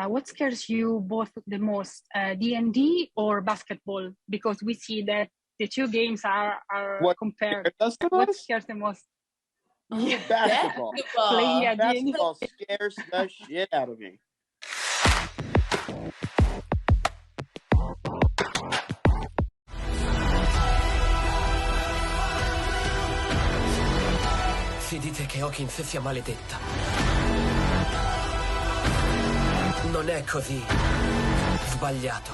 What scares you both the most, D&D or basketball? Because we see that the two games are compared. What scares the most? Yeah, basketball. Playing basketball scares the shit out of me. Si dite che ho Kinfeffia maledetta. Non è così sbagliato.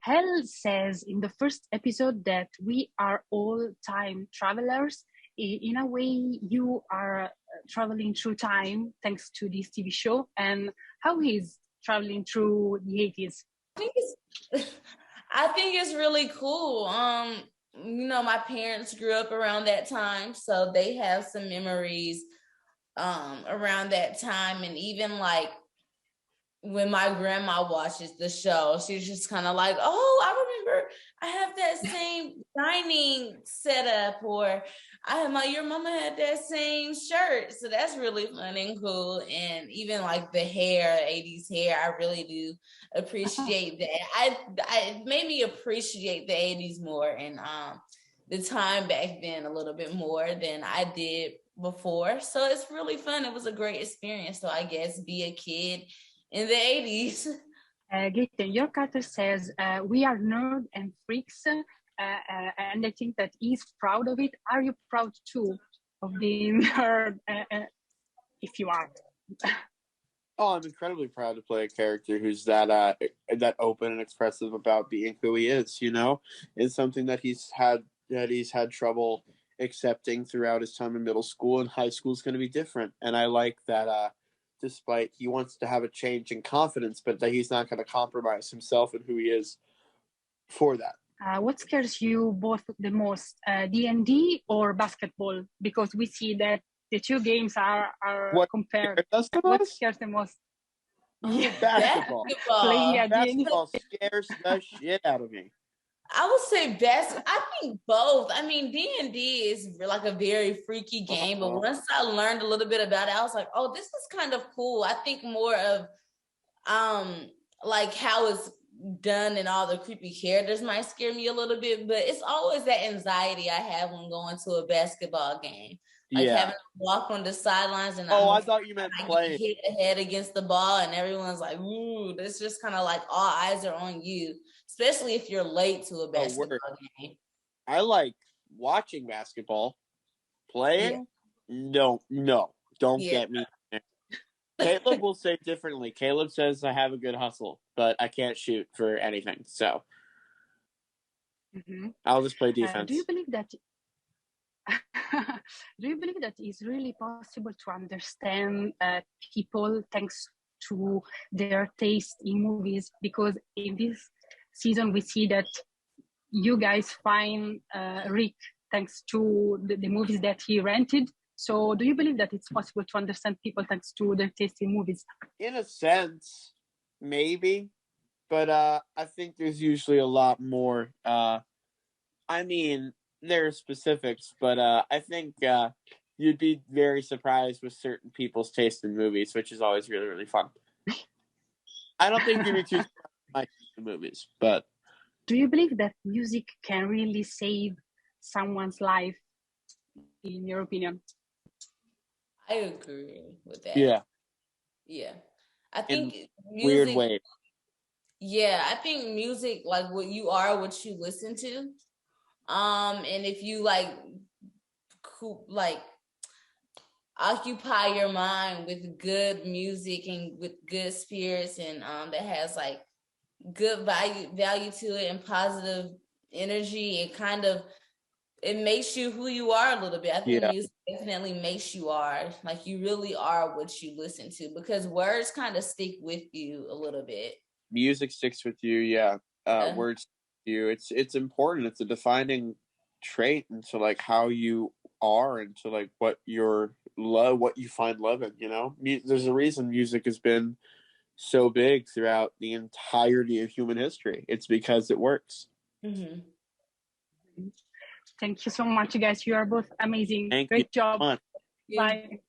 Hell says in the first episode that we are all time travelers. In a way, you are traveling through time thanks to this TV show. And how is traveling through the 80s? I think it's really cool. My parents grew up around that time, so they have some memories around that time. And even like when my grandma watches the show, she's just kind of like, oh, I remember I have that same dining setup, or your mama had that same shirt. So that's really fun and cool. And even like the hair, 80s hair, I really do appreciate that. It made me appreciate the 80s more and the time back then a little bit more than I did before. So it's really fun. It was a great experience. So I guess be a kid in the 80s. Gaten, your character says, we are nerds and freaks, and I think that he's proud of it. Are you proud too of being nerd, if you are? Oh, I'm incredibly proud to play a character who's that open and expressive about being who he is, you know? It's something that he's had trouble accepting throughout his time in middle school, and high school is going to be different. And I like that despite he wants to have a change in confidence, but that he's not going to compromise himself and who he is for that. What scares you both the most, D&D or basketball? Because we see that the two games are compared. What scares the most? Yeah, basketball. Basketball scares the shit out of me. I would say I think both. I mean, D&D is like a very freaky game, but once I learned a little bit about it, I was like, oh, this is kind of cool. I think more of like how it's done and all the creepy characters might scare me a little bit, but it's always that anxiety I have when going to a basketball game. Like having to walk on the sidelines and I thought you meant playing. Hit the head against the ball and everyone's like, ooh, it's just kind of like all eyes are on you, especially if you're late to a basketball game. I like watching basketball. Playing? Yeah. No, don't get me there. Caleb will say differently. Caleb says I have a good hustle, but I can't shoot for anything, so I'll just play defense. Do you believe that it's really possible to understand people thanks to their taste in movies? Because in this season we see that you guys find Rick thanks to the movies that he rented. So do you believe that it's possible to understand people thanks to their taste in movies? In a sense, maybe. But I think there's usually a lot more. There are specifics, but I think you'd be very surprised with certain people's taste in movies, which is always really, really fun. I don't think you'd be too surprised by the movies, but... Do you believe that music can really save someone's life, in your opinion? I agree with that. Yeah. I think music... Weird way. Yeah, I think music, like what you are, what you listen to. And if you like occupy your mind with good music and with good spirits and that has like good value to it and positive energy, it makes you who you are a little bit. I think music definitely makes you like you really are what you listen to, because words kind of stick with you a little bit. Music sticks with you, words you. It's important. It's a defining trait into like how you are, and to like what you find love in, you know? There's a reason music has been so big throughout the entirety of human history. It's because it works. Thank you so much, guys. You are both amazing. Thank Great you so job. much. Bye.